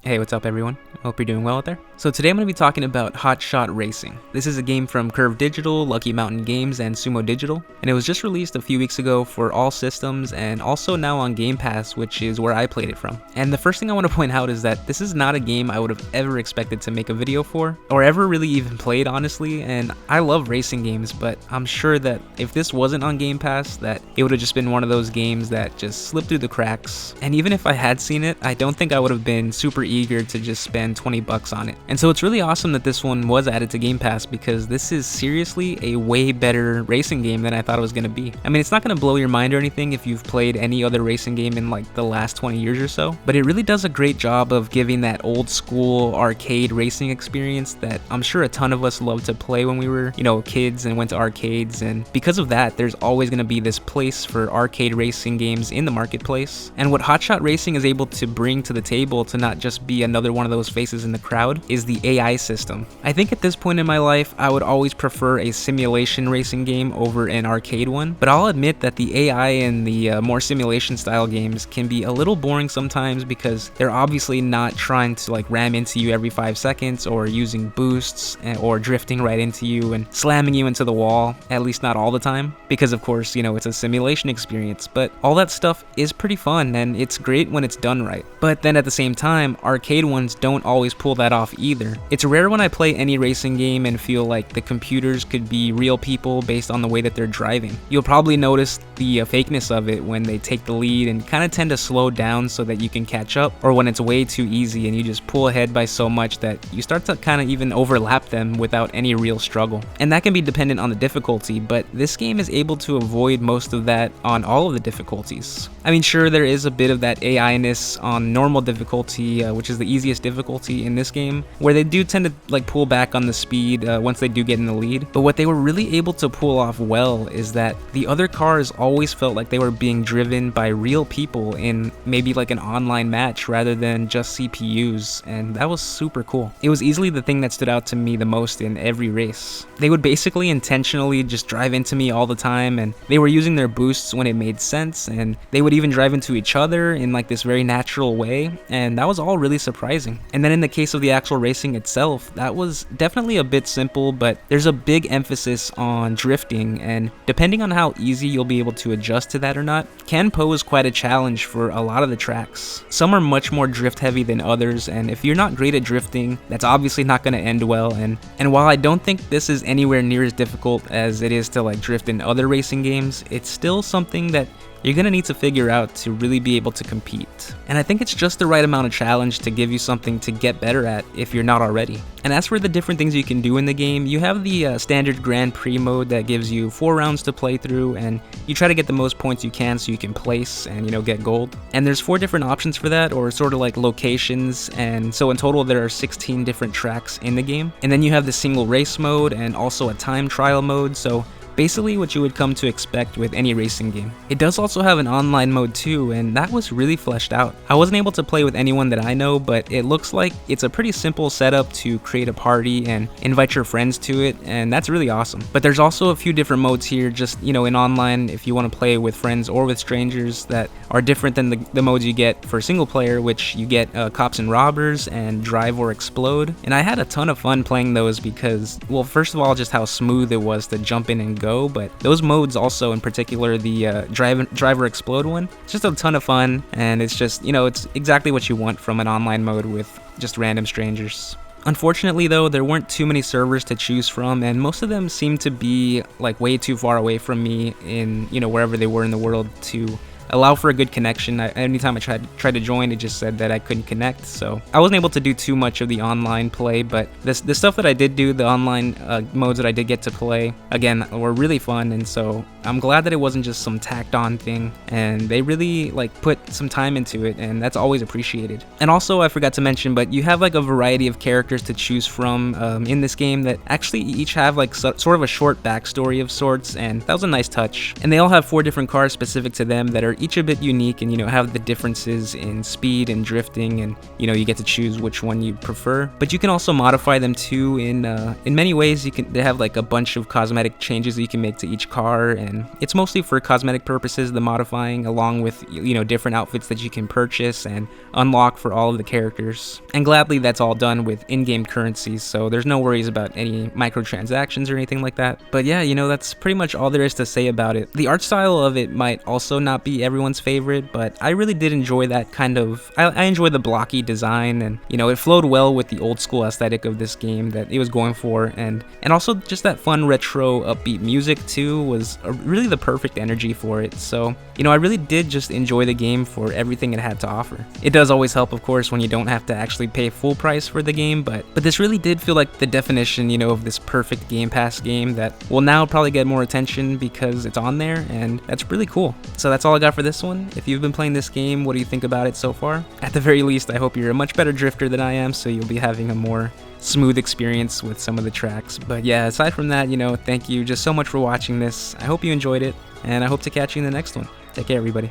Hey, what's up everyone? Hope you're doing well out there. So today I'm going to be talking about Hotshot Racing. This is a game from Curve Digital, Lucky Mountain Games, and Sumo Digital, and it was just released a few weeks ago for all systems and also now on Game Pass, which is where I played it from. And the first thing I want to point out is that this is not a game I would have ever expected to make a video for, or ever really even played, honestly, and I love racing games, but I'm sure that if this wasn't on Game Pass, that it would have just been one of those games that just slipped through the cracks. And even if I had seen it, I don't think I would have been super eager to just spend $20 on it. And so it's really awesome that this one was added to Game Pass, because this is seriously a way better racing game than I thought it was going to be. I mean, it's not going to blow your mind or anything if you've played any other racing game in like the last 20 years or so, but it really does a great job of giving that old school arcade racing experience that I'm sure a ton of us loved to play when we were, kids and went to arcades. And because of that, there's always going to be this place for arcade racing games in the marketplace. And what Hotshot Racing is able to bring to the table, to not just be another one of those faces in the crowd, is the AI system. I think at this point in my life, I would always prefer a simulation racing game over an arcade one, but I'll admit that the AI in the more simulation style games can be a little boring sometimes, because they're obviously not trying to like ram into you every 5 seconds, or using boosts, or drifting right into you and slamming you into the wall, at least not all the time, because of course, it's a simulation experience. But all that stuff is pretty fun, and it's great when it's done right. But then at the same time, arcade ones don't always pull that off either. It's rare when I play any racing game and feel like the computers could be real people based on the way that they're driving. You'll probably notice the fakeness of it when they take the lead and kind of tend to slow down so that you can catch up, or when it's way too easy and you just pull ahead by so much that you start to kind of even overlap them without any real struggle. And that can be dependent on the difficulty, but this game is able to avoid most of that on all of the difficulties. I mean, sure, there is a bit of that AI-ness on normal difficulty, which is the easiest difficulty in this game, where they do tend to like pull back on the speed once they do get in the lead. But what they were really able to pull off well is that the other cars always felt like they were being driven by real people in maybe like an online match rather than just CPUs, and that was super cool. It was easily the thing that stood out to me the most in every race. They would basically intentionally just drive into me all the time, and they were using their boosts when it made sense, and they would even drive into each other in like this very natural way, and that was all really surprising. And then in the case of the actual racing itself, that was definitely a bit simple, but there's a big emphasis on drifting, and depending on how easy you'll be able to adjust to that or not, can pose quite a challenge for a lot of the tracks. Some are much more drift heavy than others, and if you're not great at drifting, that's obviously not going to end well. And while I don't think this is anywhere near as difficult as it is to like drift in other racing games, it's still something that you're going to need to figure out to really be able to compete. And I think it's just the right amount of challenge to give you something to get better at if you're not already. And as for the different things you can do in the game, you have the standard Grand Prix mode that gives you 4 rounds to play through, and you try to get the most points you can so you can place and get gold. And there's 4 different options for that, or sort of like locations, and so in total there are 16 different tracks in the game. And then you have the single race mode and also a time trial mode, so basically what you would come to expect with any racing game. It does also have an online mode too, and that was really fleshed out. I wasn't able to play with anyone that I know, but it looks like it's a pretty simple setup to create a party and invite your friends to it, and that's really awesome. But there's also a few different modes here, just in online, if you want to play with friends or with strangers, that are different than the modes you get for single player, which you get cops and robbers and drive or explode. And I had a ton of fun playing those because, well, first of all, just how smooth it was to jump in and go, but those modes also, in particular the drive or explode one, it's just a ton of fun, and it's just it's exactly what you want from an online mode with just random strangers. Unfortunately though, there weren't too many servers to choose from, and most of them seemed to be like way too far away from me in wherever they were in the world to allow for a good connection. Anytime I tried to join, it just said that I couldn't connect, so I wasn't able to do too much of the online play. But the stuff that I did do, the online modes that I did get to play, again, were really fun, and so I'm glad that it wasn't just some tacked on thing, and they really like put some time into it, and that's always appreciated. And also, I forgot to mention, but you have like a variety of characters to choose from in this game that actually each have like sort of a short backstory of sorts, and that was a nice touch. And they all have 4 different cars specific to them that are each a bit unique and, you know, have the differences in speed and drifting, and, you know, you get to choose which one you prefer. But you can also modify them too in many ways. They have like a bunch of cosmetic changes that you can make to each car, and it's mostly for cosmetic purposes, the modifying, along with, you know, different outfits that you can purchase and unlock for all of the characters. And gladly, that's all done with in-game currencies, so there's no worries about any microtransactions or anything like that. But yeah, you know, that's pretty much all there is to say about it. The art style of it might also not be everyone's favorite, but I really did enjoy that kind of, I enjoy the blocky design, and, you know, it flowed well with the old school aesthetic of this game that it was going for, and also just that fun retro upbeat music too was really the perfect energy for it. So, you know, I really did just enjoy the game for everything it had to offer. It does always help, of course, when you don't have to actually pay full price for the game, but this really did feel like the definition, you know, of this perfect Game Pass game that will now probably get more attention because it's on there, and that's really cool. So that's all I got for this one. If you've been playing this game, what do you think about it so far? At the very least, I hope you're a much better drifter than I am, so you'll be having a more smooth experience with some of the tracks. But yeah, aside from that, you know, thank you just so much for watching this. I hope you enjoyed it, and I hope to catch you in the next one. Take care, everybody.